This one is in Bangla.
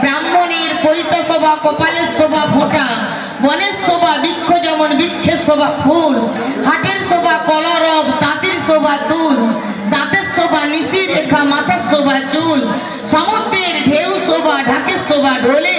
ব্রাহ্মণের পৈতা শোভা কপালের শোভা ফোঁটা, বনের শোভা বৃক্ষ যেমন বৃক্ষের শোভা ফুল, হাটের শোভা কলরব, তাঁতের শোভা তুল, দাঁতের শোভা নিশি রেখা, মাথার শোভা চুল, সমুদ্রের ঢেউ শোভা ঢাকের শোভা ঢোলে,